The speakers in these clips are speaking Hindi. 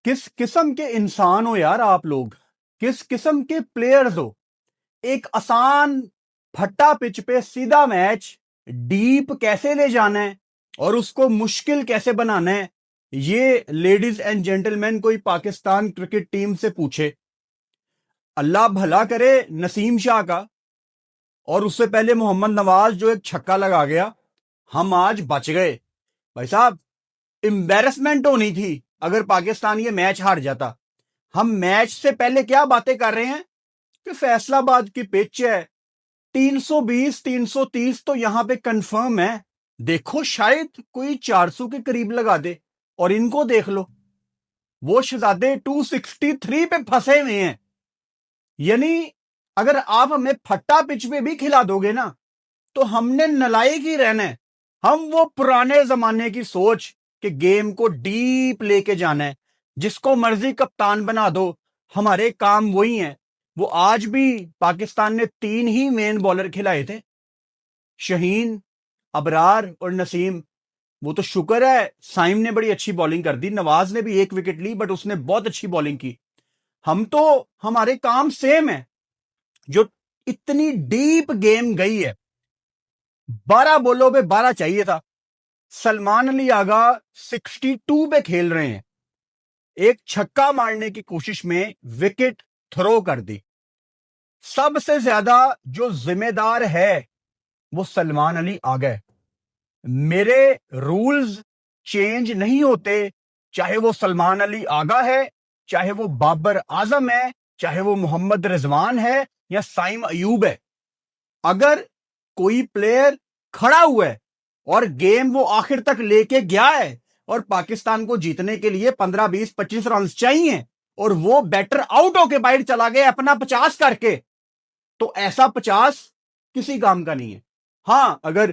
किस किस्म के इंसान हो यार आप लोग। किस किस्म के प्लेयर्स हो। एक आसान फट्टा पिच पे सीधा मैच डीप कैसे ले जाना है और उसको मुश्किल कैसे बनाना है, ये लेडीज एंड जेंटलमैन कोई पाकिस्तान क्रिकेट टीम से पूछे। अल्लाह भला करे नसीम शाह का, और उससे पहले मोहम्मद नवाज जो एक छक्का लगा गया। हम आज बच गए भाई साहब। एम्बेरसमेंट होनी थी अगर पाकिस्तान ये मैच हार जाता। हम मैच से पहले क्या बातें कर रहे हैं कि फैसलाबाद की पिच है, 320 330 तो यहां पे कंफर्म है। देखो शायद कोई 400 के करीब लगा दे। और इनको देख लो, वो शहजादे 263 पे फंसे हुए हैं। यानी अगर आप हमें फट्टा पिच पे भी खिला दोगे ना, तो हमने नलायक ही रहना है। हम वो पुराने जमाने की सोच कि गेम को डीप लेके जाना है, जिसको मर्जी कप्तान बना दो, हमारे काम वही है। वो आज भी पाकिस्तान ने 3 ही मेन बॉलर खिलाए थे, शहीन, अबरार और नसीम। वो तो शुक्र है साइम ने बड़ी अच्छी बॉलिंग कर दी, नवाज ने भी 1 विकेट ली बट उसने बहुत अच्छी बॉलिंग की। हम तो हमारे काम सेम है। जो इतनी डीप गेम गई है, 12 बॉलों पे 12 चाहिए था। सलमान अली आगा 62 पे खेल रहे हैं, एक छक्का मारने की कोशिश में विकेट थ्रो कर दी। सबसे ज्यादा जो जिम्मेदार है वो सलमान अली आगा है। मेरे रूल्स चेंज नहीं होते, चाहे वो सलमान अली आगा है, चाहे वो बाबर आजम है, चाहे वो मोहम्मद रिजवान है या साइम अयूब है। अगर कोई प्लेयर खड़ा हुआ है और गेम वो आखिर तक लेके गया है और पाकिस्तान को जीतने के लिए 15 20 25 रन चाहिए और वो बैटर आउट होके बाहर चला गया अपना 50 करके, तो ऐसा 50 किसी काम का नहीं है। हां, अगर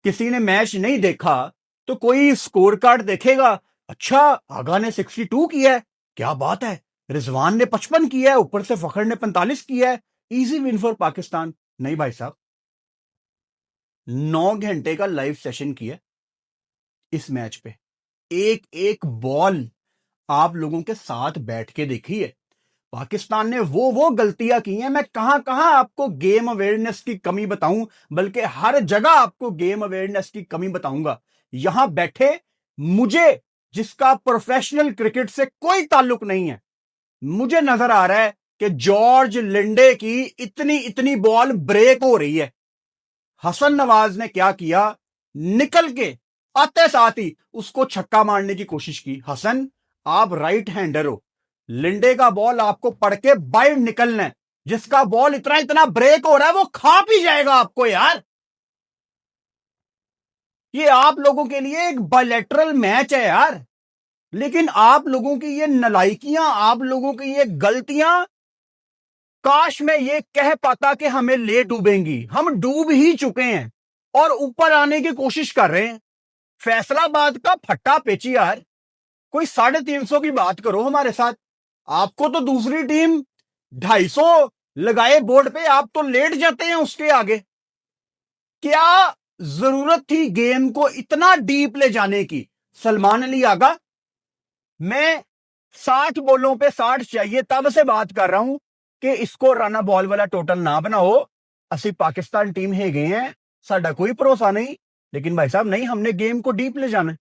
किसी ने मैच नहीं देखा तो कोई स्कोर कार्ड देखेगा, अच्छा आगा ने 62 किया है, क्या बात है, रिजवान ने 55 किया है, ऊपर से फखर ने 45 किया है, इजी विन फॉर पाकिस्तान। नहीं भाई साहब, 9 घंटे का लाइव सेशन किया इस मैच पे। एक एक बॉल आप लोगों के साथ बैठ के देखी है। पाकिस्तान ने वो गलतियां की हैं। मैं कहां कहां आपको गेम अवेयरनेस की कमी बताऊं, बल्कि हर जगह आपको गेम अवेयरनेस की कमी बताऊंगा। यहां बैठे मुझे, जिसका प्रोफेशनल क्रिकेट से कोई ताल्लुक नहीं है, मुझे नजर आ रहा है कि जॉर्ज लिंडे की इतनी इतनी बॉल ब्रेक हो रही है। हसन नवाज ने क्या किया, निकल के आते साथ ही उसको छक्का मारने की कोशिश की। हसन, आप राइट हैंडर हो, लिंडे का बॉल आपको पड़ के बाहर निकलना है। जिसका बॉल इतना इतना ब्रेक हो रहा है वो खा पी जाएगा आपको यार। ये आप लोगों के लिए एक बायलैटरल मैच है यार। लेकिन आप लोगों की ये नलायकियां, आप लोगों की ये गलतियां, काश मैं ये कह पाता कि हमें ले डूबेंगी। हम डूब ही चुके हैं और ऊपर आने की कोशिश कर रहे हैं। फैसलाबाद का फट्टा पेची यार, कोई 350 की बात करो हमारे साथ। आपको तो दूसरी टीम 250 लगाए बोर्ड पे, आप तो लेट जाते हैं उसके आगे। क्या जरूरत थी गेम को इतना डीप ले जाने की। सलमान अली आगा, मैं 60 बॉलों पे 60 चाहिए तब से बात कर रहा हूं कि इसको राना बॉल वाला टोटल ना बनाओ। असि पाकिस्तान टीम है गए हैं, साडा कोई भरोसा नहीं। लेकिन भाई साहब नहीं, हमने गेम को डीप ले जाना है।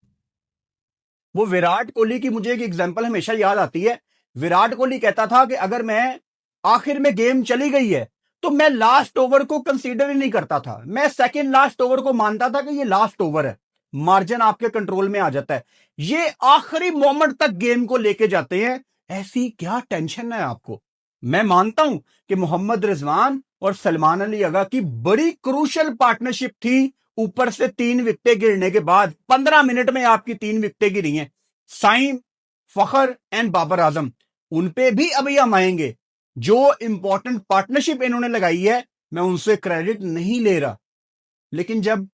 वो विराट कोहली की मुझे एक एग्जांपल हमेशा याद आती है। विराट कोहली कहता था कि अगर मैं आखिर में गेम चली गई है तो मैं लास्ट ओवर को कंसीडर ही नहीं करता था, मैं सेकंड लास्ट ओवर को मानता था कि ये लास्ट ओवर है, मार्जिन आपके कंट्रोल में आ जाता है। ये आखिरी मोमेंट तक गेम को लेके जाते हैं। ऐसी क्या टेंशन है आपको। मैं मानता हूं कि मोहम्मद रिजवान और सलमान अली अगा की बड़ी क्रूशल पार्टनरशिप थी। ऊपर से 3 विकेटें गिरने के बाद 15 मिनट में आपकी 3 विकेटें गिरी हैं। साइम, फखर एंड बाबर आजम, उन पे भी अभी हम आएंगे। जो इंपॉर्टेंट पार्टनरशिप इन्होंने लगाई है, मैं उनसे क्रेडिट नहीं ले रहा। लेकिन जब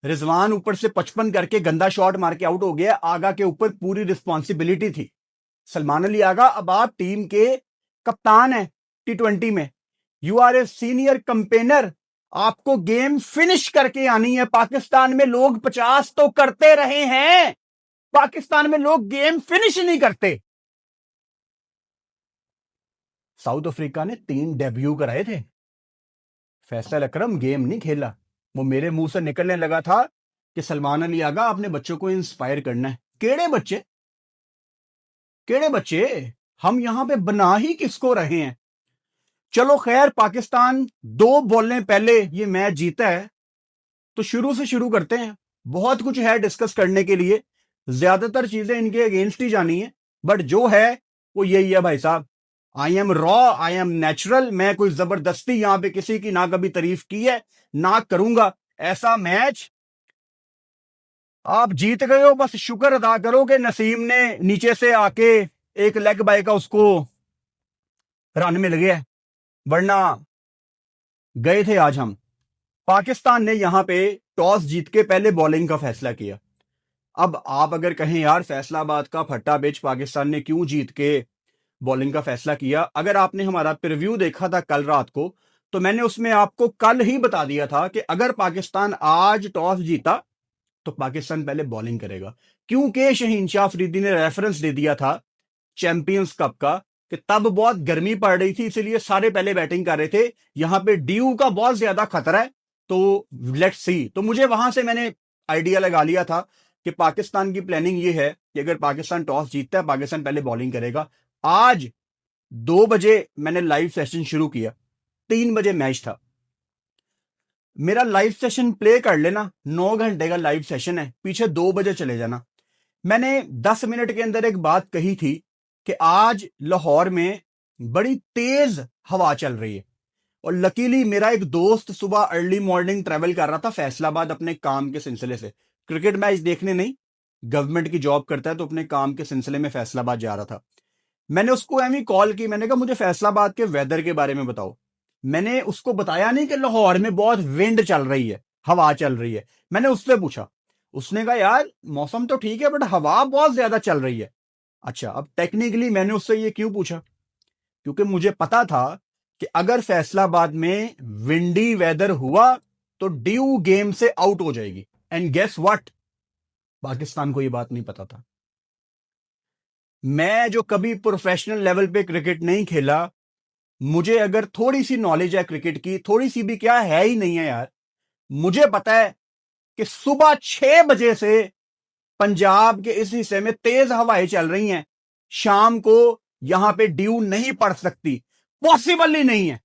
रिजवान ऊपर से 55 करके गंदा शॉट मार के आउट हो गया, आगा के ऊपर पूरी रिस्पॉन्सिबिलिटी थी। सलमान अली आगा, अब आप टीम के कप्तान हैं T20 में, you are a senior campaigner. आपको गेम फिनिश करके आनी है। पाकिस्तान में लोग 50 तो करते रहे हैं, पाकिस्तान में लोग गेम फिनिश नहीं करते। साउथ अफ्रीका ने 3 डेब्यू कराए थे। फैसल अकरम गेम नहीं खेला। वो मेरे मुंह से निकलने लगा था कि सलमान अली आगा अपने बच्चों को इंस्पायर करना है। केड़े बच्चे, केड़े बच्चे, हम यहां पे बना ही किसको रहे हैं। चलो खैर, पाकिस्तान 2 बॉलें पहले ये मैच जीता है, तो शुरू से शुरू करते हैं। बहुत कुछ है डिस्कस करने के लिए, ज्यादातर चीजें इनके अगेंस्ट ही जानी है, बट जो है वो यही है भाई साहब। I am raw, I am natural. मैं कोई जबरदस्ती यहां पे किसी की ना कभी तारीफ की है ना करूंगा। ऐसा मैच आप जीत गए हो, बस शुक्र अदा करो कि नसीम ने नीचे से आके एक लेग बाय का उसको रन मिल गया, वरना गए थे आज हम। पाकिस्तान ने यहां पे टॉस जीत के पहले बॉलिंग का फैसला किया। अब आप अगर कहें यार फैसलाबाद का फट्टा पिच पाकिस्तान ने क्यों जीत के बॉलिंग का फैसला किया, अगर आपने हमारा प्रीव्यू देखा था कल रात को, तो मैंने उसमें आपको कल ही बता दिया था कि अगर पाकिस्तान आज टॉस जीता तो पाकिस्तान पहले बॉलिंग करेगा, क्योंकि शहीन शाह अफरीदी ने रेफरेंस दे दिया था चैंपियंस कप का कि तब बहुत गर्मी पड़ रही थी, इसलिए सारे पहले बैटिंग कर रहे थे। यहां पे ड्यू का बहुत ज्यादा खतरा है, तो लेट्स सी। तो मुझे वहां से मैंने आइडिया लगा लिया था कि पाकिस्तान की प्लानिंग ये है कि अगर पाकिस्तान टॉस जीतता है पाकिस्तान पहले बॉलिंग करेगा। आज 2 बजे मैंने लाइव सेशन शुरू किया, 3 बजे मैच था। मेरा लाइव सेशन प्ले कर लेना, 9 घंटे का लाइव सेशन है, पीछे 2 बजे चले जाना। मैंने 10 मिनट के अंदर एक बात कही थी कि आज लाहौर में बड़ी तेज हवा चल रही है, और लकीली मेरा एक दोस्त सुबह अर्ली मॉर्निंग ट्रेवल कर रहा था फैसलाबाद अपने काम के सिलसिले से, क्रिकेट मैच देखने नहीं, गवर्नमेंट की जॉब करता है तो अपने काम के सिलसिले में फैसलाबाद जा रहा था। मैंने उसको एवं कॉल की, मैंने कहा मुझे फैसलाबाद के वेदर के बारे में बताओ। मैंने उसको बताया नहीं कि लाहौर में बहुत विंड चल रही है, हवा चल रही है। मैंने उससे पूछा, उसने कहा यार मौसम तो ठीक है बट हवा बहुत ज्यादा चल रही है। अच्छा, अब टेक्निकली मैंने उससे ये क्यों पूछा, क्योंकि मुझे पता था कि अगर फैसलाबाद में विंडी वेदर हुआ तो ड्यू गेम से आउट हो जाएगी। एंड गेस व्हाट, पाकिस्तान को यह बात नहीं पता था। मैं जो कभी प्रोफेशनल लेवल पे क्रिकेट नहीं खेला, मुझे अगर थोड़ी सी नॉलेज है क्रिकेट की, थोड़ी सी भी क्या है ही नहीं है यार, मुझे पता है कि सुबह 6 बजे से पंजाब के इस हिस्से में तेज हवाएं चल रही हैं, शाम को यहां पे ड्यू नहीं पड़ सकती, पॉसिबल ही नहीं है।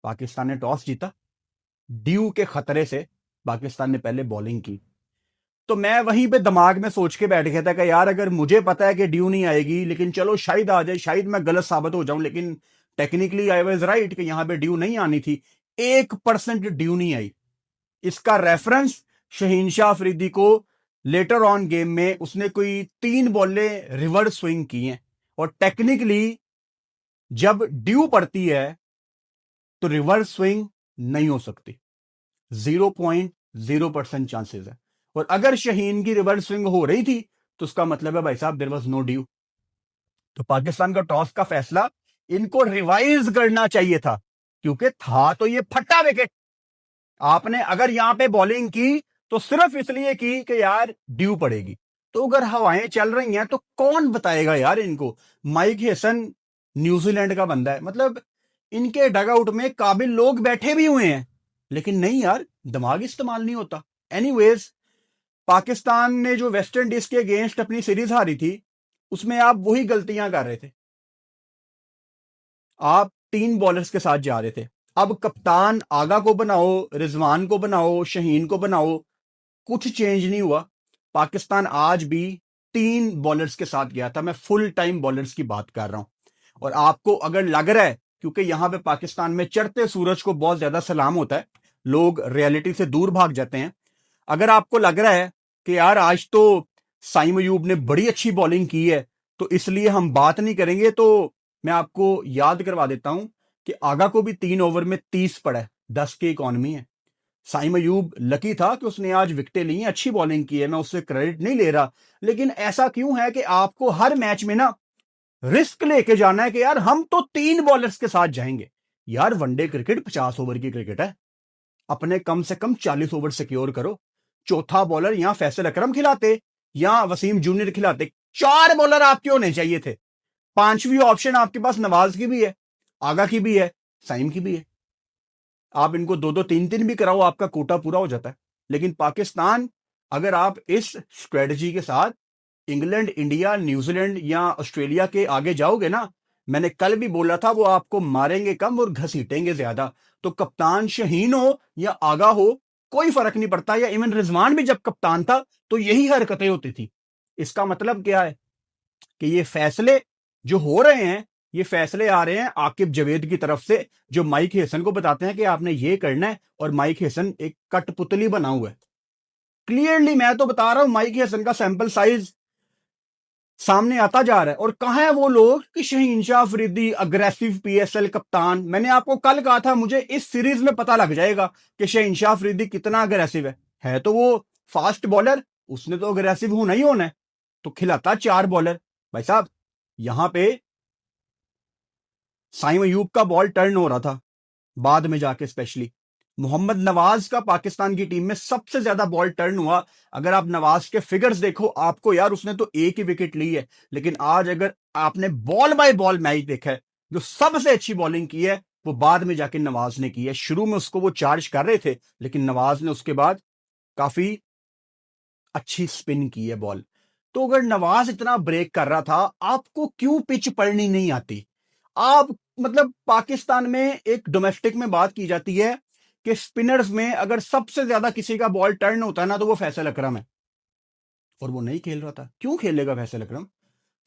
पाकिस्तान ने टॉस जीता, ड्यू के खतरे से पाकिस्तान ने पहले बॉलिंग की, तो मैं वहीं पे दिमाग में सोच के बैठ गया था कि यार अगर मुझे पता है कि ड्यू नहीं आएगी, लेकिन चलो शायद आ जाए, शायद मैं गलत साबित हो जाऊं, लेकिन टेक्निकली आई वाज राइट कि यहां पे ड्यू नहीं आनी थी। 1% ड्यू नहीं आई। इसका रेफरेंस शहीन शाह अफरीदी को लेटर ऑन गेम में उसने कोई 3 बॉलें रिवर्स स्विंग की हैं, और टेक्निकली जब ड्यू पड़ती है तो रिवर्स स्विंग नहीं हो सकती, 0.0% चांसेस है। और अगर शहीन की रिवर्स स्विंग हो रही थी तो उसका मतलब है भाई साहब देयर वाज नो ड्यू। तो पाकिस्तान का टॉस का फैसला इनको रिवाइज करना चाहिए था, क्योंकि था तो ये फट्टा विकेट। आपने अगर यहां पे बॉलिंग की तो सिर्फ इसलिए की कि यार ड्यू पड़ेगी, तो अगर हवाएं चल रही हैं तो कौन बताएगा यार इनको। माइक हेसन न्यूजीलैंड का बंदा है, मतलब इनके डगआउट में काबिल लोग बैठे भी हुए हैं, लेकिन नहीं यार, दिमाग इस्तेमाल नहीं होता। एनीवेज, पाकिस्तान ने जो वेस्ट इंडीज के अगेंस्ट अपनी सीरीज हारी थी, उसमें आप वही गलतियां कर रहे थे। आप 3 बॉलर्स के साथ जा रहे थे। अब कप्तान आगा को बनाओ, रिजवान को बनाओ, शहीन को बनाओ, कुछ चेंज नहीं हुआ। पाकिस्तान आज भी 3 बॉलर्स के साथ गया था। मैं फुल टाइम बॉलर्स की बात कर रहा हूं। और आपको अगर लग रहा है, क्योंकि यहां पे पाकिस्तान में चढ़ते सूरज को बहुत ज्यादा सलाम होता है, लोग रियलिटी से दूर भाग जाते हैं, अगर आपको लग रहा है कि यार आज तो साइम अयूब ने बड़ी अच्छी बॉलिंग की है तो इसलिए हम बात नहीं करेंगे, तो मैं आपको याद करवा देता हूं कि आगा को भी 3 ओवर में 30 पड़ा है, 10 की इकॉनमी है। साइम अयूब लकी था कि उसने आज विकेटें ली हैं, अच्छी बॉलिंग की है, मैं उससे क्रेडिट नहीं ले रहा। लेकिन ऐसा क्यों है कि आपको हर मैच में ना रिस्क लेके जाना है कि यार हम तो 3 बॉलर्स के साथ जाएंगे। यार वनडे क्रिकेट 50 ओवर की क्रिकेट है, अपने कम से कम 40 ओवर सिक्योर करो। चौथा बॉलर यहां फैसल अकरम खिलाते या वसीम जूनियर खिलाते, 4 बॉलर आपके होने चाहिए थे। 5वीं ऑप्शन आपके पास नवाज की भी है, आगा की भी है, साइम की भी है। आप इनको 2-2 3-3 भी कराओ, आपका कोटा पूरा हो जाता है। लेकिन पाकिस्तान, अगर आप इस स्ट्रेटजी के साथ इंग्लैंड, इंडिया, न्यूजीलैंड या ऑस्ट्रेलिया के आगे जाओगे ना, मैंने कल भी बोला था, वो आपको मारेंगे कम और घसीटेंगे ज्यादा। तो कप्तान शहीन हो या आगा हो, कोई फर्क नहीं पड़ता। या इवन रिजवान भी जब कप्तान था तो यही हरकतें होती थी। इसका मतलब क्या है कि ये फैसले जो हो रहे हैं, ये फैसले आ रहे हैं आकिब जवेद की तरफ से, जो माइक हेसन को बताते हैं कि आपने ये करना है, और माइक हेसन एक कठपुतली बना हुआ है। क्लियरली मैं तो बता रहा हूं, माइक हेसन का सैंपल साइज सामने आता जा रहा है। और कहां है वो लोग कि शहीन शाह अफरीदी अग्रेसिव पीएसएल कप्तान। मैंने आपको कल कहा था, मुझे इस सीरीज में पता लग जाएगा कि शहीन शाह अफरीदी कितना अग्रेसिव है तो वो फास्ट बॉलर, उसने तो अग्रेसिव होना ही होना है। तो खिलाता 4 बॉलर। भाई साहब, यहां पे साइम अयूब का बॉल टर्न हो रहा था बाद में जाके, स्पेशली मोहम्मद नवाज का पाकिस्तान की टीम में सबसे ज्यादा बॉल टर्न हुआ। अगर आप नवाज के फिगर्स देखो, आपको यार उसने तो एक ही विकेट ली है, लेकिन आज अगर आपने बॉल बाय बॉल मैच देखा है, जो सबसे अच्छी बॉलिंग की है वो बाद में जाके नवाज ने की है। शुरू में उसको वो चार्ज कर रहे थे, लेकिन नवाज ने उसके बाद काफी अच्छी स्पिन की है बॉल। तो अगर नवाज इतना ब्रेक कर रहा था, आपको क्यों पिच पढ़नी नहीं आती? आप मतलब पाकिस्तान में एक डोमेस्टिक में बात की जाती है कि स्पिनर्स में अगर सबसे ज्यादा किसी का बॉल टर्न होता है ना, तो वो फैसल अकरम है। और वो नहीं खेल रहा था। क्यों खेलेगा फैसल अकरम?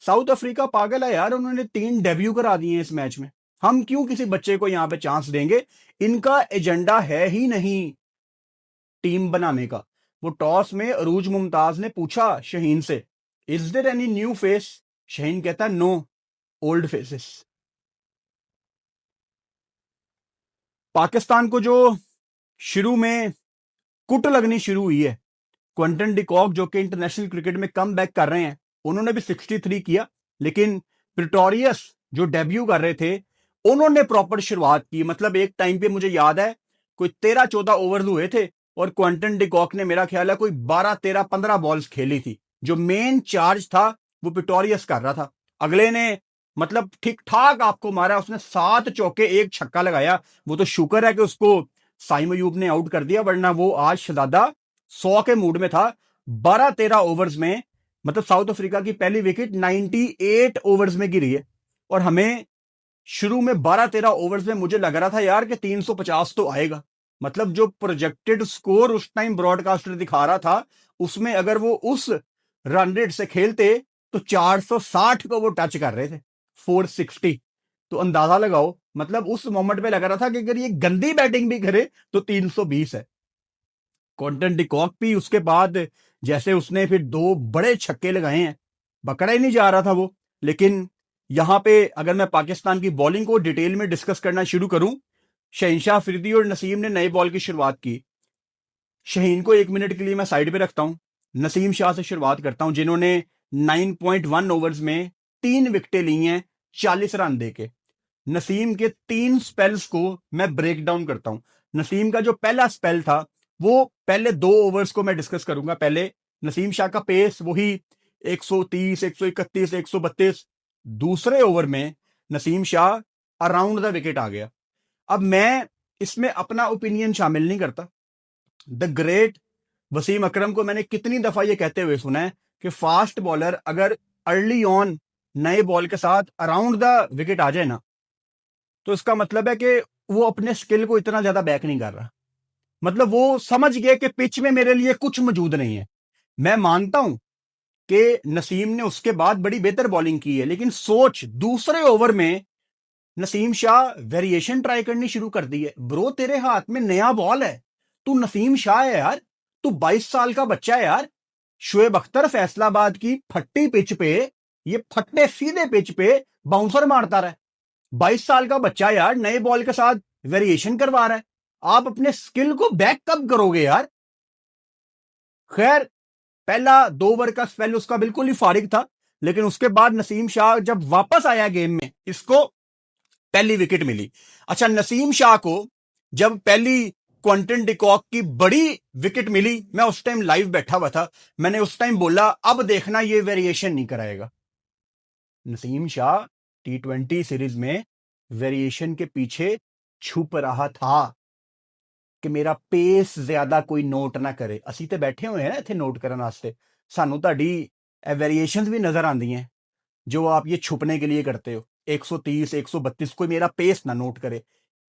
साउथ अफ्रीका पागल है यार, उन्होंने 3 डेब्यू करा दिए इस मैच में। हम क्यों किसी बच्चे को यहां पे चांस देंगे? इनका एजेंडा है ही नहीं टीम बनाने का। वो टॉस में अरूज मुमताज ने पूछा शहीन से, is there any new face? Shaheen कहता नो, ओल्ड फेसेस। पाकिस्तान को जो शुरू में कुट लगनी शुरू हुई है, क्विंटन डिकॉक जो कि इंटरनेशनल क्रिकेट में कम बैक कर रहे हैं, उन्होंने भी 63 किया। लेकिन प्रिटोरियस जो डेब्यू कर रहे थे, उन्होंने प्रॉपर शुरुआत की। मतलब एक टाइम पे मुझे याद है कोई 13-14 ओवर हुए थे, और क्विंटन डिकॉक ने मेरा ख्याल है कोई 12-13-15 बॉल्स खेली थी। जो मेन चार्ज था वो प्रिटोरियस कर रहा था। अगले ने मतलब ठीक ठाक आपको मारा, उसने 7 चौके 1 छक्का लगाया। वो तो शुक्र है कि उसको साइम अयूब ने आउट कर दिया, वरना वो आज शहजादा 100 के मूड में था। 12-13 ओवर्स में, मतलब साउथ अफ्रीका की पहली विकेट 98 ओवर्स में गिरी है। और हमें शुरू में 12-13 ओवर्स में मुझे लग रहा था यार कि 350 तो आएगा। मतलब जो प्रोजेक्टेड स्कोर उस टाइम ब्रॉडकास्टर दिखा रहा था, उसमें अगर वो उस रन रेट से खेलते तो 460 को वो टच कर रहे थे, 460। तो अंदाजा लगाओ, मतलब उस मोमेंट पे लग रहा था कि अगर ये गंदी बैटिंग भी करे तो 320 है। क्विंटन डिकॉक भी उसके बाद जैसे उसने फिर 2 बड़े छक्के लगाए हैं, पकड़ा ही नहीं जा रहा था वो। लेकिन यहां पे अगर मैं पाकिस्तान की बॉलिंग को डिटेल में डिस्कस करना शुरू करूं, शहनशाह अफरीदी और नसीम ने नए बॉल की शुरुआत की। शहीन को 1 मिनट के लिए मैं साइड पे रखता हूं, नसीम शाह से शुरुआत करता हूं, जिन्होंने 9.1 ओवर्स में 3 विकेटें ली हैं 40 रन देके। नसीम के 3 स्पेल्स को मैं ब्रेक डाउन करता हूं। नसीम का जो पहला स्पेल था, वो पहले 2 ओवर्स को मैं डिस्कस करूंगा। पहले नसीम शाह का पेस वही 130, 131, 132। दूसरे ओवर में Naseem Shah around the wicket आ गया। अब मैं इसमें अपना ओपिनियन शामिल नहीं करता। द ग्रेट वसीम अकरम को मैंने कितनी दफा ये कहते हुए सुना है कि फास्ट बॉलर अगर अर्ली ऑन नए बॉल के साथ अराउंड द विकेट आ जाए ना, तो इसका मतलब है कि वो अपने स्किल को इतना ज्यादा बैक नहीं कर रहा। मतलब वो समझ गए कि पिच में मेरे लिए कुछ मौजूद नहीं है। मैं मानता हूं कि नसीम ने उसके बाद बड़ी बेहतर बॉलिंग की है, लेकिन सोच दूसरे ओवर में नसीम शाह वेरिएशन ट्राई करनी शुरू कर दी है। ब्रो, तेरे हाथ में नया बॉल है, तू नसीम शाह है यार, तू 22 साल का बच्चा है यार। शुएब अख्तर फैसलाबाद की फट्टी पिच पे, ये फट्टे सीधे पिच पे बाउंसर मारता रहा। 22 साल का बच्चा यार, नए बॉल के साथ वेरिएशन करवा रहा है। आप अपने स्किल को बैक कब करोगे यार? खैर, पहला 2 ओवर का स्पेल उसका बिल्कुल ही फारिग था, लेकिन उसके बाद नसीम शाह जब वापस आया गेम में, इसको पहली विकेट मिली। अच्छा, नसीम शाह को जब पहली क्विंटन डिकॉक की बड़ी विकेट मिली, मैं उस टाइम लाइव बैठा हुआ था, मैंने उस टाइम बोला अब देखना ये वेरिएशन नहीं कराएगा। नसीम शाह T20 सीरीज में वेरिएशन के पीछे छुप रहा था कि मेरा पेस ज्यादा कोई नोट ना करे। ਅਸੀਂ ਤੇ ਬੈਠੇ ਹੋਏ ਆ ਇੱਥੇ ਨੋਟ ਕਰਨ ਵਾਸਤੇ, ਸਾਨੂੰ ਤੁਹਾਡੀ वेरिएशंस भी नजर आती हैं जो आप ये छुपने के लिए करते हो। 130 132 कोई मेरा पेस ना नोट करे।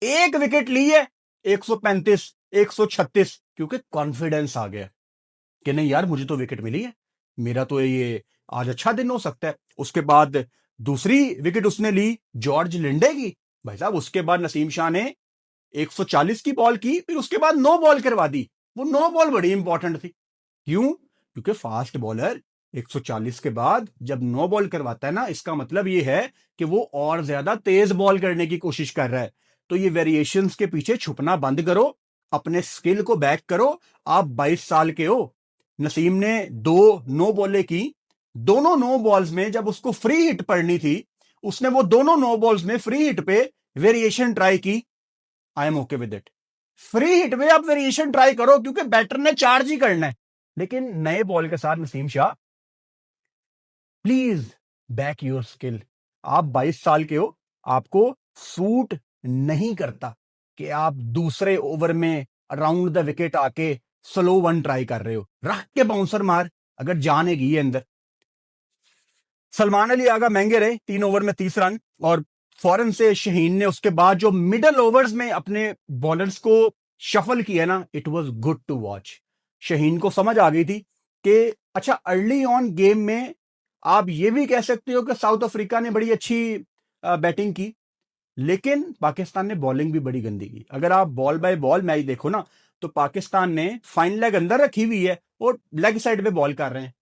एक विकेट ली है 135 136 क्योंकि कॉन्फिडेंस आ गया कि नहीं यार मुझे तो विकेट मिली है, मेरा तो ये आज अच्छा दिन हो सकता है। उसके बाद दूसरी विकेट उसने ली जॉर्ज लिंडे की। भाई साहब उसके बाद नसीम शाह ने 140 की बॉल की, फिर उसके बाद 9 बॉल करवा दी। वो 9 बॉल बड़ी इंपॉर्टेंट थी। क्यों? क्योंकि फास्ट बॉलर 140 के बाद जब 9 बॉल करवाता है ना, इसका मतलब ये है कि वो और ज्यादा तेज बॉल करने की कोशिश कर रहा है। तो ये वेरिएशंस के पीछे छुपना बंद करो, अपने स्किल को बैक करो। आप 22 साल के हो। नसीम ने 2 नो बॉलें की, दोनों 9 बॉल्स में जब उसको फ्री हिट पड़नी थी, उसने वो दोनों 9 बॉल्स में फ्री हिट पे वेरिएशन ट्राई की। I am okay with it. Free hit में आप वेरिएशन ट्राई करो क्योंकि बैटर ने चार्ज ही करना है। लेकिन नए बॉल के साथ Naseem Shah, please back your skill. आप 22 साल के हो, आपको सूट नहीं करता कि आप दूसरे ओवर में अराउंड द विकेट आके स्लो वन ट्राई कर रहे हो। रख के बाउंसर मार अगर जानेगी ये अंदर। सलमान अली आगा महंगे रहे, 3 ओवर में 30 रन, और फौरन से शहीन ने उसके बाद जो मिडल ओवर्स में अपने बॉलर्स को शफल किया ना, it was good to watch. Shaheen को समझ आ गई थी कि अच्छा अर्ली ऑन गेम में आप ये भी कह सकते हो कि साउथ अफ्रीका ने बड़ी अच्छी बैटिंग की, लेकिन पाकिस्तान ने बॉलिंग भी बड़ी गंदी की। अगर आप बॉल बाय बॉल मैच देखो ना, तो पाकिस्तान ने फाइन लेग अंदर रखी हुई है और लेग साइड पे बॉल कर रहे हैं।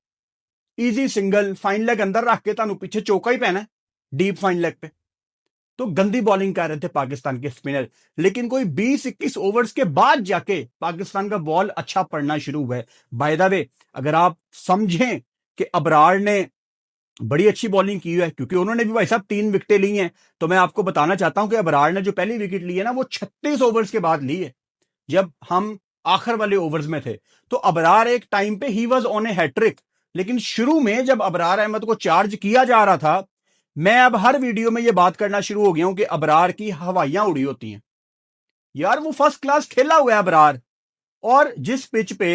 इजी सिंगल फाइन लेग अंदर रख के तानू पीछे चौका ही पहना है डीप फाइन लेग पे। तो गंदी बॉलिंग कर रहे थे पाकिस्तान के स्पिनर। लेकिन कोई 20-21 ओवर्स के बाद जाके पाकिस्तान का बॉल अच्छा पड़ना शुरू हुआ है। बाय द वे, अगर आप समझें कि अबरार ने बड़ी अच्छी बॉलिंग की है क्योंकि उन्होंने भी भाई साहब 3 विकेटें ली हैं, तो मैं आपको बताना चाहता हूं कि अबरार ने जो पहली विकेट ली है ना, वो 36 ओवर्स के बाद ली है, जब हम आखिर वाले ओवर्स में थे। तो अबरार एक टाइम पे ही वॉज ऑन ए हैट्रिक। लेकिन शुरू में जब अबरार अहमद को चार्ज किया जा रहा था, मैं अब हर वीडियो में यह बात करना शुरू हो गया हूं कि अबरार की हवाइयां उड़ी होती हैं। यार वो फर्स्ट क्लास खेला हुआ है अबरार। और जिस पिच पे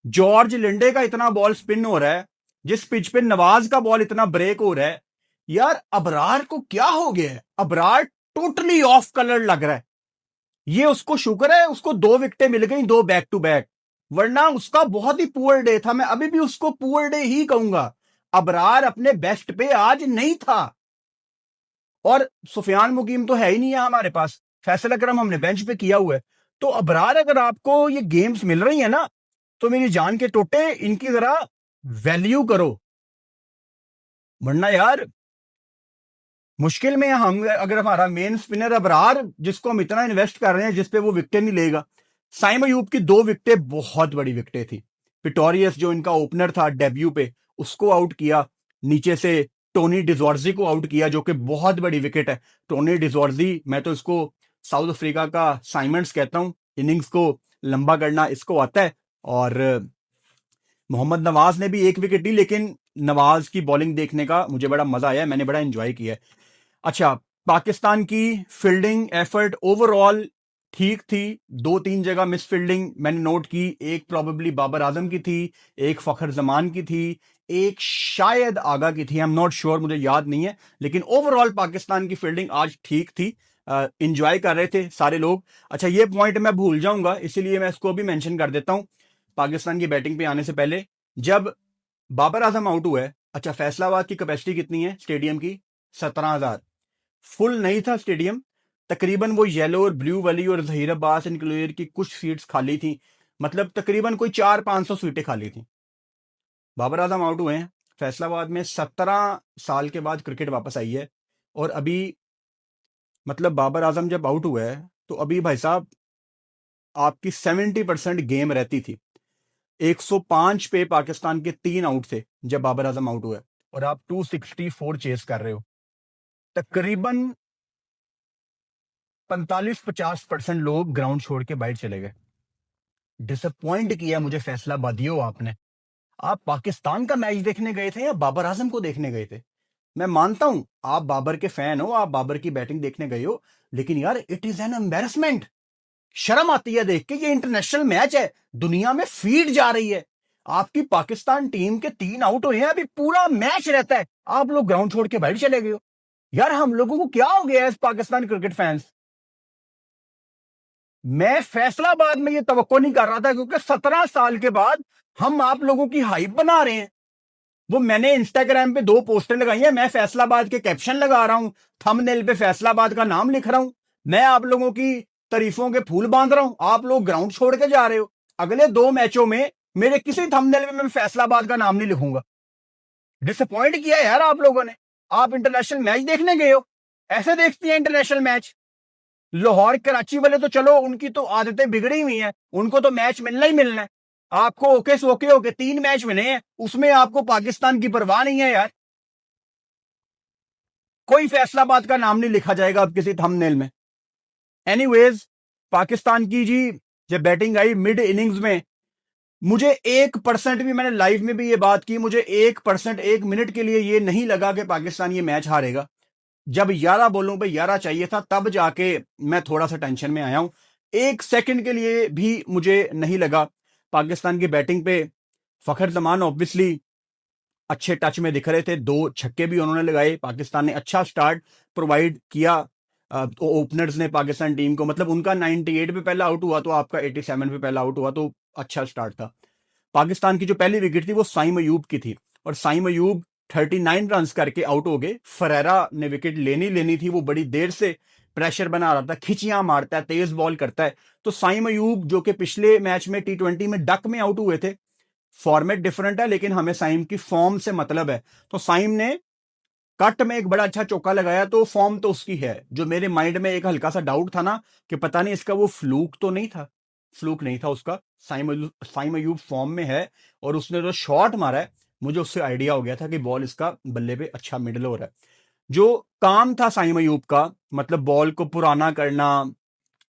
जॉर्ज लिंडे का इतना बॉल स्पिन हो रहा है, जिस पिच पे नवाज का बॉल इतना ब्रेक हो रहा है, यार अबरार को क्या हो गया है? अबरार टोटली ऑफ कलर लग रहा है। ये उसको शुक्र है उसको 2 विकेटें मिल गई, 2 बैक टू बैक, वरना उसका बहुत ही पुअर डे था। मैं अभी भी उसको पुअर डे ही कहूंगा। अबरार अपने बेस्ट पे आज नहीं था। और सुफियान मुकीम तो है ही नहीं है हमारे पास, फैसल अकरम हमने बेंच पे किया हुआ है। तो अबरार अगर आपको ये गेम्स मिल रही है ना, तो मेरी जान के टोटे इनकी जरा वैल्यू करो, वरना यार मुश्किल में हम। अगर हमारा मेन स्पिनर अबरार, जिसको हम इतना इन्वेस्ट कर रहे हैं, जिसपे वो विकेट नहीं लेगा। साइम अयूब की 2 विकेटें बहुत बड़ी विकेटें थी। पिटोरियस जो इनका ओपनर था डेब्यू पे, उसको आउट किया। नीचे से टोनी डिजॉर्जी को आउट किया, जो कि बहुत बड़ी विकेट है। टोनी डिजॉर्जी, मैं तो इसको साउथ अफ्रीका का साइमंड्स कहता हूं। इनिंग्स को लंबा करना इसको आता है। और मोहम्मद नवाज ने भी 1 विकेट ली, लेकिन नवाज की बॉलिंग देखने का मुझे बड़ा मजा आया, मैंने बड़ा एंजॉय किया। अच्छा, पाकिस्तान की फील्डिंग एफर्ट ओवरऑल ठीक थी। 2-3 जगह मिस फील्डिंग मैंने नोट की। एक प्रॉबेबली बाबर आजम की थी, एक फखर जमान की थी, एक शायद आगा की थी, आई एम नॉट श्योर, मुझे याद नहीं है। लेकिन ओवरऑल पाकिस्तान की फील्डिंग आज ठीक थी। इंजॉय कर रहे थे सारे लोग। अच्छा, ये पॉइंट मैं भूल जाऊंगा, इसीलिए मैं इसको भी मेंशन कर देता हूं। पाकिस्तान की बैटिंग पे आने से पहले, जब बाबर आजम आउट हुआ है, अच्छा फैसलाबाद की कैपेसिटी कितनी है स्टेडियम की? 17,000। फुल नहीं था स्टेडियम, तकरीबन वो येलो और ब्लू वाली और जहीर अब्बास एंड क्लियर की कुछ सीट्स खाली थी। मतलब तकरीबन कोई 400-500 सीटें खाली थी। बाबर आजम आउट हुए हैं। फैसलाबाद में 17 साल के बाद क्रिकेट वापस आई है। और अभी मतलब बाबर आजम जब आउट हुआ है, तो अभी भाई साहब आपकी 70% गेम रहती थी। 105 पे पाकिस्तान के 3 आउट थे जब बाबर आजम आउट हुआ है, और आप 264 चेस कर रहे हो। तकरीबन 45-50% लोग ग्राउंड छोड़ के बाहर चले गए। डिसअपॉइंट किया मुझे फैसलाबादियों आपने। आप पाकिस्तान का मैच देखने गए थे या बाबर आजम को देखने गए थे? मैं मानता हूं आप बाबर के फैन हो, आप बाबर की बैटिंग देखने गए हो, लेकिन यार इट इज एन एम्बेरसमेंट। शर्म आती है देख के। ये इंटरनेशनल मैच है, दुनिया में फीड जा रही है, आपकी पाकिस्तान टीम के 3 आउट हुए हैं, अभी पूरा मैच रहता है, आप लोग ग्राउंड छोड़ के बाहर चले गए हो। यार हम लोगों को क्या हो गया है पाकिस्तान क्रिकेट फैंस। मैं फैसलाबाद में ये तवक्को नहीं कर रहा था, क्योंकि 17 साल के बाद हम आप लोगों की हाइप बना रहे हैं। वो मैंने इंस्टाग्राम पे 2 पोस्टर लगाई हैं, मैं फैसलाबाद के कैप्शन लगा रहा हूं, थंबनेल पे फैसलाबाद का नाम लिख रहा हूं, मैं आप लोगों की तारीफों के फूल बांध रहा हूं, आप लोग ग्राउंड छोड़ के जा रहे हो। अगले 2 मैचों में मेरे किसी थंबनेल में मैं फैसलाबाद का नाम नहीं लिखूंगा। डिसअपॉइंट किया यार आप लोगों ने। आप इंटरनेशनल मैच देखने गए हो, ऐसे देखते हैं इंटरनेशनल मैच? लाहौर कराची वाले तो चलो उनकी तो आदतें बिगड़ी हुई हैं, उनको तो मैच मिलना ही मिलना है। आपको ओके सोके होके 3 मैच मिले हैं, उसमें आपको पाकिस्तान की परवाह नहीं है यार। कोई फैसलाबाद का नाम नहीं लिखा जाएगा अब किसी थंबनेल में। एनीवेज, पाकिस्तान की जी जब बैटिंग आई मिड इनिंग्स में, मुझे 1% भी, मैंने लाइव में भी ये बात की, मुझे 1%, 1 मिनट के लिए ये नहीं लगा कि पाकिस्तान ये मैच हारेगा। जब 11 बॉलों पे 11 चाहिए था, तब जाके मैं थोड़ा सा टेंशन में आया हूं। 1 सेकंड के लिए भी मुझे नहीं लगा। पाकिस्तान की बैटिंग पे फखर जमान ऑब्वियसली अच्छे टच में दिख रहे थे, 2 छक्के भी उन्होंने लगाए, पाकिस्तान ने अच्छा स्टार्ट प्रोवाइड किया। तो ओपनर्स ने पाकिस्तान टीम को, मतलब उनका 98 पे पहला आउट हुआ तो आपका 87 पे पहला आउट हुआ, तो अच्छा स्टार्ट था। पाकिस्तान की जो पहली विकेट थी वो साइम अयूब की थी, और साइम अयूब 39 रन करके आउट हो गए। फरेरा ने विकेट लेनी थी, वो बड़ी देर से प्रेशर बना रहा था, खिचियां मारता है, तेज बॉल करता है। तो साइम अयूब जो कि पिछले मैच में T20 में डक में आउट हुए थे, फॉर्मेट डिफरेंट है लेकिन हमें साइम की फॉर्म से मतलब है, तो साइम ने कट में एक बड़ा अच्छा चौका लगाया, तो फॉर्म तो उसकी है। जो मेरे माइंड में एक हल्का सा डाउट था ना कि पता नहीं इसका वो फ्लूक तो नहीं था, फ्लूक नहीं था उसका, साइम अयूब फॉर्म में है, और उसने जो शॉट मारा है, मुझे उससे आइडिया हो गया था कि बॉल इसका बल्ले पे अच्छा मिडल हो रहा है। जो काम था साइम अयूब का, मतलब बॉल को पुराना करना,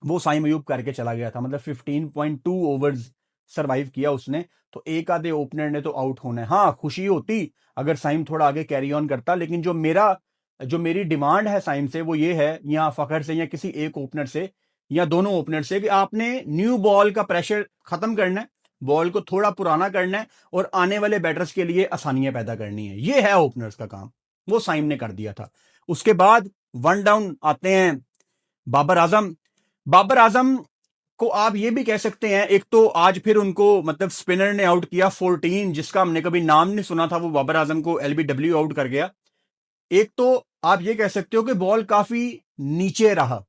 वो साइम अयूब करके चला गया था। मतलब 15.2 ओवर्स सरवाइव किया उसने, तो एक आधे ओपनर ने तो आउट होना है। हाँ, खुशी होती अगर साइम थोड़ा आगे कैरी ऑन करता, लेकिन जो मेरी डिमांड है साइम से वो ये है, या फखर से, या किसी एक ओपनर से, या दोनों ओपनर से, कि आपने न्यू बॉल का प्रेशर खत्म करना है, बॉल को थोड़ा पुराना करना है, और आने वाले बैटर्स के लिए आसानियां पैदा करनी है। ये है ओपनर्स का काम, वो साइम ने कर दिया था। उसके बाद 1 डाउन आते हैं बाबर आजम। बाबर आजम को आप ये भी कह सकते हैं, एक तो आज फिर उनको, मतलब स्पिनर ने आउट किया 14, जिसका हमने कभी नाम नहीं सुना था, वो बाबर आजम को LBW आउट कर गया। एक तो आप ये कह सकते हो कि बॉल काफी नीचे रहा,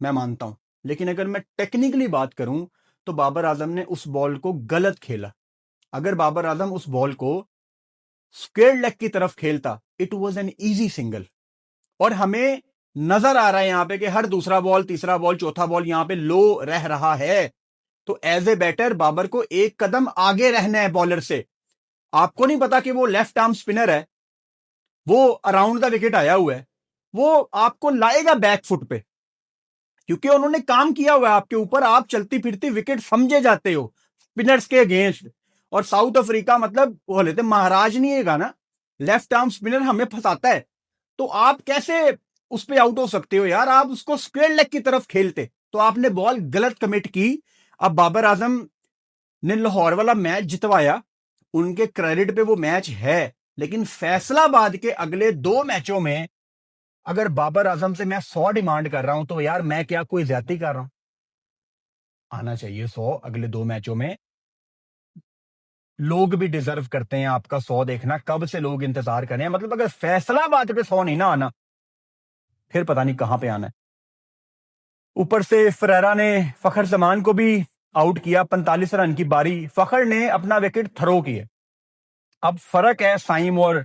मैं मानता हूं, लेकिन अगर मैं टेक्निकली बात करूं तो बाबर आजम ने उस बॉल को गलत खेला। अगर बाबर आजम उस बॉल को स्क्वेयर लेग की तरफ खेलता, it was an easy single. और हमें नजर आ रहा है यहां पे कि हर दूसरा बॉल, तीसरा बॉल, चौथा बॉल यहां पे लो रह रहा है, तो एज ए बैटर बाबर को एक कदम आगे रहना है बॉलर से। आपको नहीं पता कि वो लेफ्ट आर्म स्पिनर है, वो अराउंड द विकेट आया हुआ है, वो आपको लाएगा बैक फुट पे, क्योंकि उन्होंने काम किया हुआ है आपके ऊपर, आप चलती फिरती विकेट समझे जाते हो स्पिनर्स के अगेंस्ट। और साउथ अफ्रीका, मतलब वो लेते महाराज नहीं है ना, लेफ्ट आर्म स्पिनर हमें फंसाता है, तो आप कैसे उस पर आउट हो सकते हो यार? आप उसको स्क्वेयर लेग की तरफ खेलते, तो आपने बॉल गलत कमिट की। अब बाबर आजम ने लाहौर वाला मैच जितवाया, उनके क्रेडिट पे वो मैच है, लेकिन फैसलाबाद के अगले 2 मैचों में अगर बाबर आजम से मैं 100 डिमांड कर रहा हूं, तो यार मैं क्या कोई ज्यादती कर रहा हूं? आना चाहिए 100 अगले 2 मैचों में। लोग भी डिजर्व करते हैं आपका 100 देखना, कब से लोग इंतजार कर रहे हैं। मतलब अगर फैसलाबाद पे 100 नहीं ना आना, फिर पता नहीं कहां पे आना है। ऊपर से फरेरा ने फखर जमान को भी आउट किया, 45 रन की बारी, फखर ने अपना विकेट थ्रो किए। अब फर्क है साइम और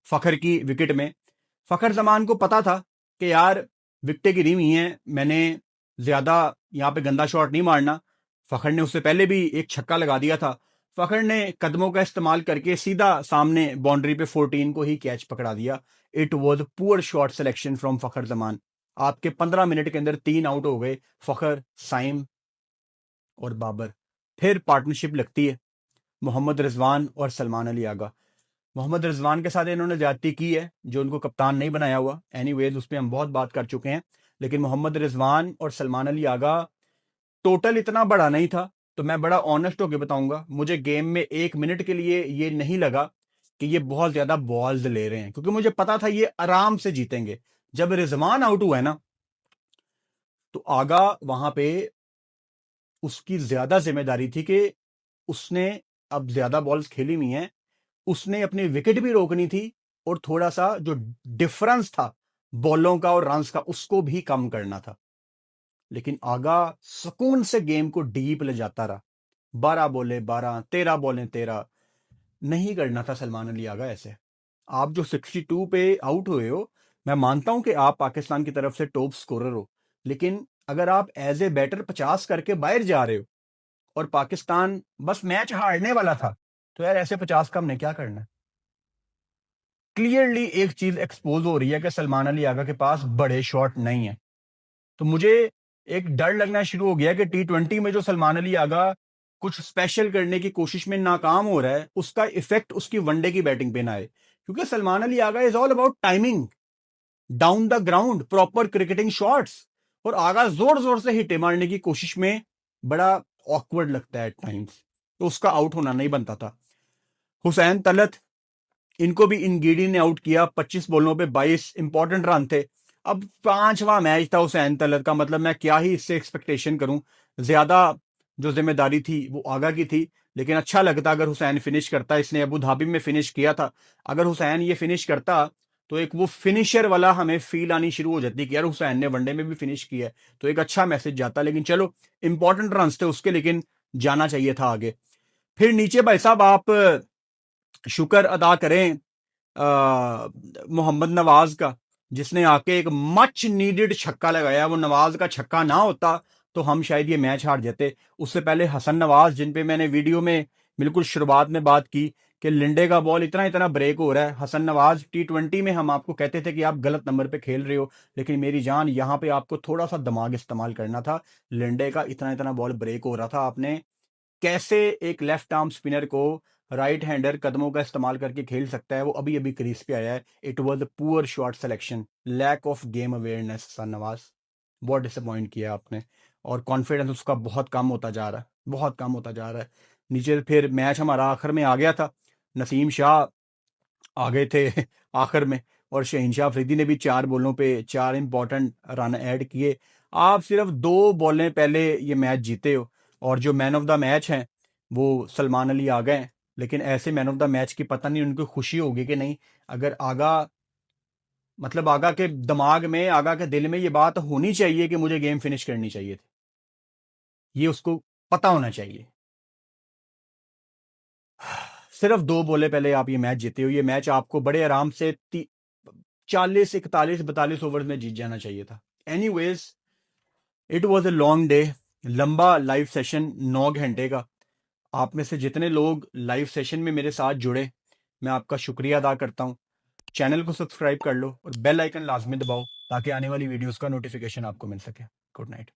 फखर की विकेट में। फखर जमान को पता था कि यार विकेटें गिरी हुई हैं, मैंने ज्यादा यहाँ पे गंदा शॉट नहीं मारना। फखर ने उससे पहले भी एक छक्का लगा दिया था। फखर ने कदमों का इस्तेमाल करके सीधा सामने बाउंड्री पे 14 को ही कैच पकड़ा दिया। It was poor shot selection from Fakhar Zaman. आपके 15 मिनट के अंदर 3 आउट हो गए, फखर, साइम और बाबर। फिर पार्टनरशिप लगती है मोहम्मद रिजवान और सलमान अली आगा। मोहम्मद रिजवान के साथ इन्होंने ज्यादती की है, जो उनको कप्तान नहीं बनाया हुआ। एनीवेज उस पर हम बहुत बात कर चुके हैं। लेकिन मोहम्मद रिजवान और सलमान अली आगा टोटल इतना बड़ा नहीं था। तो मैं बड़ा ऑनेस्ट होकर बताऊंगा, मुझे गेम में 1 मिनट के लिए ये नहीं लगा कि ये बहुत ज्यादा बॉल्स ले रहे हैं, क्योंकि मुझे पता था ये आराम से जीतेंगे। जब रिजवान आउट हुआ है ना, तो आगा वहां पे उसकी ज्यादा जिम्मेदारी थी कि उसने अब ज्यादा बॉल्स खेली हुई हैं, उसने अपनी विकेट भी रोकनी थी और थोड़ा सा जो डिफरेंस था बॉलों का और रन्स का उसको भी कम करना था। लेकिन आगा सुकून से गेम को डीप ले जाता रहा। 12 बॉलें 12, 13 बॉलें 13। नहीं करना था सलमान अली आगा ऐसे। आप जो 62 पे आउट हुए हो, मैं मानता हूं कि आप पाकिस्तान की तरफ से टॉप स्कोरर हो, लेकिन अगर आप एज ए बैटर 50 करके बाहर जा रहे हो और पाकिस्तान बस मैच हारने वाला था, तो यार ऐसे 50 का हमने क्या करना है। क्लियरली एक चीज एक्सपोज हो रही है कि सलमान अली आगा के पास बड़े शॉट नहीं है। तो मुझे एक डर लगना शुरू हो गया कि T20 में जो सलमान अली आगा कुछ स्पेशल करने की कोशिश में नाकाम हो रहा है, उसका इफेक्ट उसकी वनडे की बैटिंग पे ना आए। क्योंकि Salman Ali Agha is all about timing, down the ground, proper cricketing shots. और आगा जोर जोर से हिटे मारने की कोशिश में बड़ा ऑकवर्ड लगता है एट टाइम्स, तो उसका आउट होना नहीं बनता था। हुसैन तलत, इनको भी इंगीडी ने आउट किया। 25 बॉलों पे 22 इंपॉर्टेंट रन थे। अब 5वां मैच था हुसैन तलत का, मतलब मैं क्या ही इससे एक्सपेक्टेशन करूं। ज्यादा जो जिम्मेदारी थी वो आगा की थी। लेकिन अच्छा लगता अगर हुसैन फिनिश करता। इसने अबू धाबी में फिनिश किया था। अगर हुसैन ये फिनिश करता तो एक वो फिनिशर वाला हमें फील आनी शुरू हो जाती कि यार हुसैन ने वनडे में भी फिनिश किया है, तो एक अच्छा मैसेज जाता। लेकिन चलो, इंपॉर्टेंट रन थे उसके, लेकिन जाना चाहिए था आगे। फिर नीचे भाई साहब आप शुक्र अदा करें मोहम्मद नवाज का, जिसने आके एक मच नीडेड छक्का लगाया। वो नवाज का छक्का ना होता तो हम शायद ये मैच हार जाते। उससे पहले हसन नवाज, जिन पे मैंने वीडियो में बिल्कुल शुरुआत में बात की कि लिंडे का बॉल इतना इतना ब्रेक हो रहा है। हसन नवाज T20 में हम आपको कहते थे कि आप गलत नंबर पे खेल रहे हो, लेकिन मेरी जान यहां पे आपको थोड़ा सा दिमाग इस्तेमाल करना था। लिंडे का इतना इतना बॉल ब्रेक हो रहा था, आपने कैसे एक लेफ्ट आर्म स्पिनर को राइट हैंडर कदमों का इस्तेमाल करके खेल सकता है। वो अभी अभी क्रीज पे आया है। It was a poor shot selection, lack of game awareness. सन नवाज, बहुत डिसअपॉइंट किया आपने, और कॉन्फिडेंस उसका बहुत कम होता जा रहा है, बहुत कम होता जा रहा है। नीचे फिर मैच हमारा आखिर में आ गया था। नसीम शाह आ गए थे आखिर में, और शहीनशाह अफरीदी ने भी 4 बॉलों पे 4 इंपॉर्टेंट रन ऐड किए। आप सिर्फ 2 बॉलें पहले ये मैच जीते हो, और जो मैन ऑफ द मैच हैं वो सलमान अली आ गए। लेकिन ऐसे मैन ऑफ द मैच की पता नहीं उनको खुशी होगी कि नहीं। अगर आगा, मतलब आगा के दिमाग में, आगा के दिल में ये बात होनी चाहिए कि मुझे गेम फिनिश करनी चाहिए थी, ये उसको पता होना चाहिए। सिर्फ 2 बॉलें पहले आप ये मैच जीते हो। ये मैच आपको बड़े आराम से 40, 41, 42 ओवर में जीत जाना चाहिए था। Anyways, it was a long day, लंबा लाइव सेशन 9 घंटे का। आप में से जितने लोग लाइव सेशन में मेरे साथ जुड़े, मैं आपका शुक्रिया अदा करता हूं। चैनल को सब्सक्राइब कर लो और बेल आइकन लाजमी दबाओ, ताकि आने वाली वीडियोस का नोटिफिकेशन आपको मिल सके। Good night.